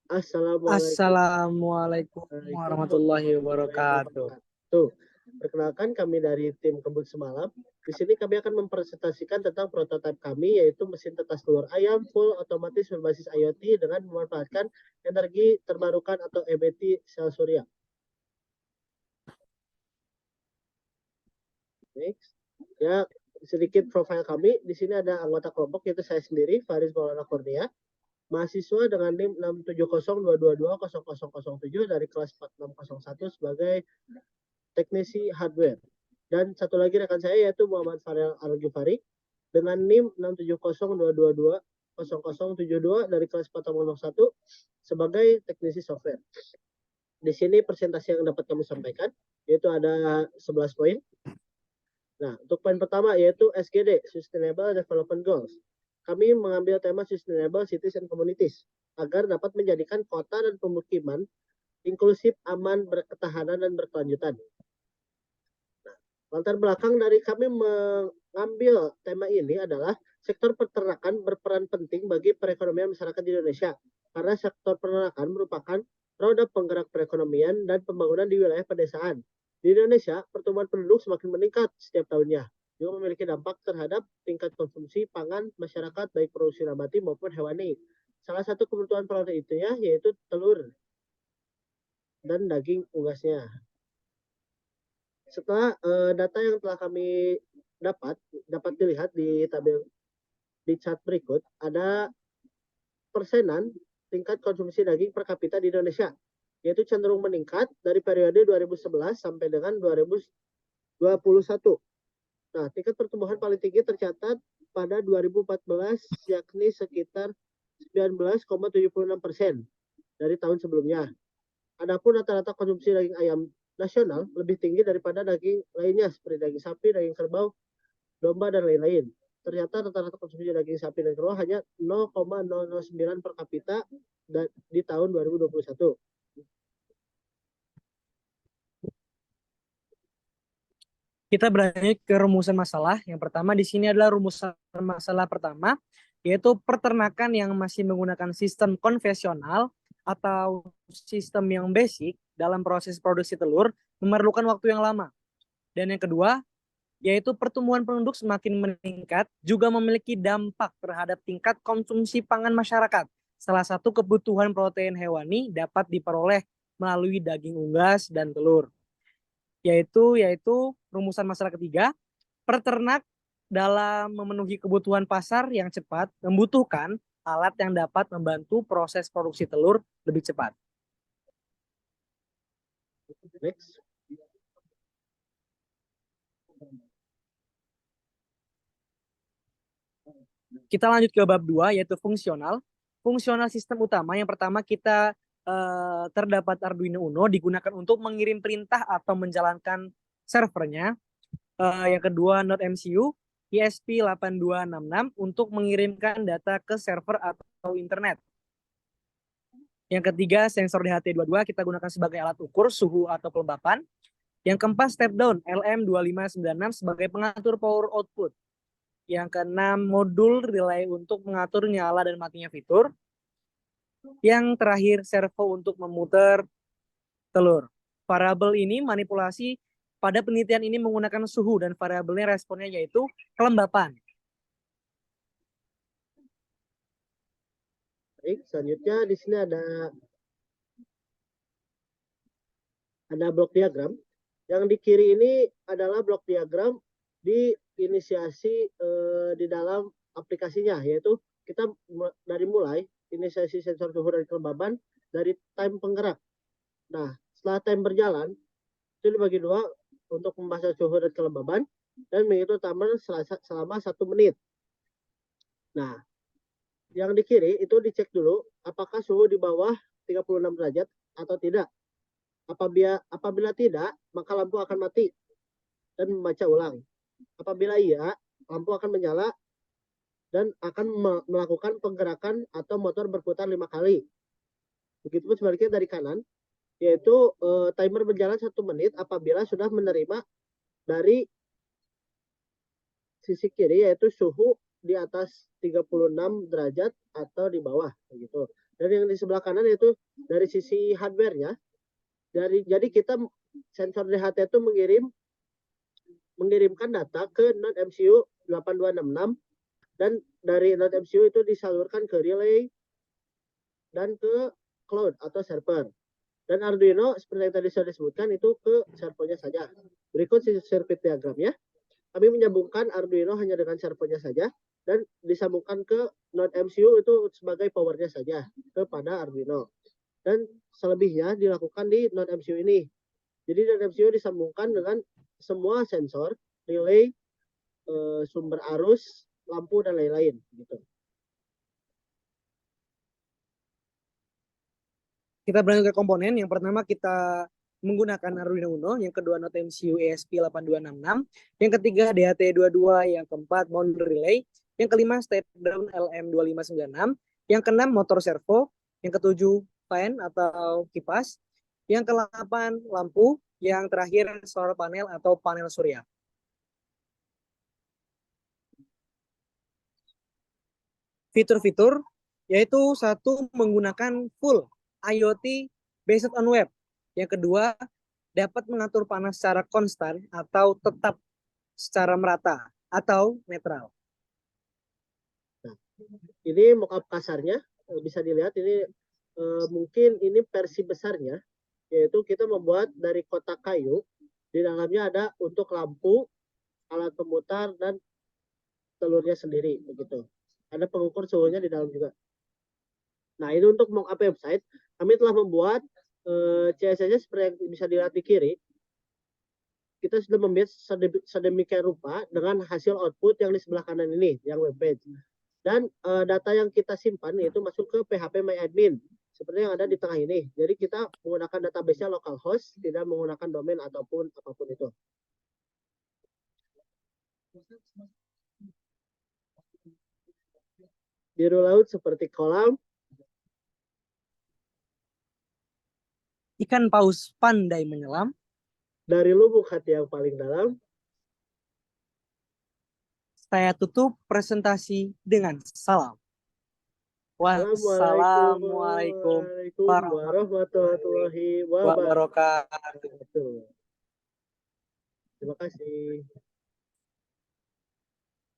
Assalamualaikum Assalamualaikum warahmatullahi wabarakatuh. wabarakatuh. Perkenalkan, kami dari tim Kebun Semalam. Di sini kami akan mempresentasikan tentang prototipe kami, yaitu mesin tetas telur ayam full otomatis berbasis IoT dengan memanfaatkan energi terbarukan atau EBT sel surya. Next. Ya, sedikit profil kami. Di sini ada anggota kelompok, yaitu saya sendiri, Faris Maulana Kurnia, mahasiswa dengan NIM 67022200007 dari kelas 4601 sebagai teknisi hardware. Dan satu lagi rekan saya yaitu Muhammad Farel Al-Ghifari dengan NIM 67022200072 dari kelas 4601 sebagai teknisi software. Di sini presentasi yang dapat kami sampaikan yaitu ada 11 poin. Nah, untuk poin pertama yaitu SGD, Sustainable Development Goals. Kami mengambil tema Sustainable Cities and Communities agar dapat menjadikan kota dan pemukiman inklusif, aman, berketahanan, dan berkelanjutan. Nah, latar belakang dari kami mengambil tema ini adalah sektor peternakan berperan penting bagi perekonomian masyarakat di Indonesia karena sektor peternakan merupakan roda penggerak perekonomian dan pembangunan di wilayah pedesaan. Di Indonesia, pertumbuhan penduduk semakin meningkat setiap tahunnya, juga memiliki dampak terhadap tingkat konsumsi pangan masyarakat baik produksi nabati maupun hewani. Salah satu kebutuhan prioritas itu yaitu telur dan daging unggasnya. Setelah data yang telah kami dapat dilihat di tabel di chart berikut, ada persenan tingkat konsumsi daging per kapita di Indonesia, yaitu cenderung meningkat dari periode 2011 sampai dengan 2021. Nah, tingkat pertumbuhan paling tinggi tercatat pada 2014, yakni sekitar 19,76% dari tahun sebelumnya. Adapun rata-rata konsumsi daging ayam nasional lebih tinggi daripada daging lainnya seperti daging sapi, daging kerbau, domba, dan lain-lain. Ternyata rata-rata konsumsi daging sapi dan kerbau hanya 0,009 per kapita di tahun 2021. Kita beralih ke rumusan masalah. Yang pertama di sini adalah rumusan masalah pertama, yaitu peternakan yang masih menggunakan sistem konvensional atau sistem yang basic dalam proses produksi telur memerlukan waktu yang lama. Dan yang kedua, yaitu pertumbuhan penduduk semakin meningkat juga memiliki dampak terhadap tingkat konsumsi pangan masyarakat. Salah satu kebutuhan protein hewani dapat diperoleh melalui daging unggas dan telur. Yaitu rumusan masalah ketiga, peternak dalam memenuhi kebutuhan pasar yang cepat membutuhkan alat yang dapat membantu proses produksi telur lebih cepat. Next. Kita lanjut ke bab 2 yaitu fungsional. Fungsional sistem utama yang pertama kita terdapat Arduino Uno digunakan untuk mengirim perintah atau menjalankan servernya. Yang kedua Node MCU ESP8266 untuk mengirimkan data ke server atau internet. Yang ketiga sensor DHT22 kita gunakan sebagai alat ukur suhu atau kelembapan. Yang keempat step down LM2596 sebagai pengatur power output. Yang keenam modul relay untuk mengatur nyala dan matinya fitur. Yang terakhir servo untuk memutar telur. Variabel ini manipulasi pada penelitian ini menggunakan suhu dan variabelnya responnya yaitu kelembapan. Baik, selanjutnya di sini ada blok diagram. Yang di kiri ini adalah blok diagram di inisiasi di dalam aplikasinya, yaitu kita dari mulai inisiasi sensor suhu dan kelembaban dari time penggerak. Nah, setelah time berjalan, itu dibagi dua untuk membahas suhu dan kelembaban dan menghitung timer selama 1 menit. Nah, yang di kiri itu dicek dulu apakah suhu di bawah 36 derajat atau tidak. Apabila tidak, maka lampu akan mati dan membaca ulang. Apabila iya, lampu akan menyala dan akan melakukan penggerakan atau motor berputar 5 kali. Begitupun sebaliknya dari kanan, yaitu timer berjalan 1 menit apabila sudah menerima dari sisi kiri yaitu suhu di atas 36 derajat atau di bawah gitu. Dan yang di sebelah kanan itu dari sisi hardware-nya. Jadi kita sensor DHT itu mengirimkan data ke node MCU 8266 dan dari node MCU itu disalurkan ke relay dan ke cloud atau server. Dan Arduino seperti yang tadi sudah disebutkan itu ke servernya saja. Berikut sirkuit diagramnya. Kami menyambungkan Arduino hanya dengan servernya saja dan disambungkan ke node MCU itu sebagai powernya saja kepada Arduino. Dan selebihnya dilakukan di node MCU ini. Jadi node MCU disambungkan dengan semua sensor, relay, sumber arus, lampu dan lain-lain gitu. Kita berangkat ke komponen. Yang pertama kita menggunakan Arduino Uno, yang kedua Node MCU ESP8266, yang ketiga DHT22, yang keempat boundary relay, yang kelima step down LM2596, yang keenam motor servo, yang ketujuh fan atau kipas, yang ke-8 lampu, yang terakhir solar panel atau panel surya. Fitur-fitur yaitu satu menggunakan full IoT based on web. Yang kedua, dapat mengatur panas secara konstan atau tetap secara merata atau netral. Nah, ini mockup kasarnya bisa dilihat ini mungkin ini versi besarnya, yaitu kita membuat dari kotak kayu, di dalamnya ada untuk lampu, alat pemutar dan telurnya sendiri begitu. Ada pengukur suhunya di dalam juga. Nah, ini untuk mockup website, kami telah membuat CSS-nya seperti yang bisa dilihat di kiri. Kita sudah membuat sedemikian rupa dengan hasil output yang di sebelah kanan ini, yang web page. Dan data yang kita simpan itu masuk ke PHP MyAdmin, seperti yang ada di tengah ini. Jadi kita menggunakan database-nya localhost, tidak menggunakan domain ataupun apapun itu. Biru laut seperti kolam. Ikan paus pandai menyelam. Dari lubuk hati yang paling dalam. Saya tutup presentasi dengan salam. Wassalamualaikum warahmatullahi wabarakatuh. wabarakatuh. Terima kasih.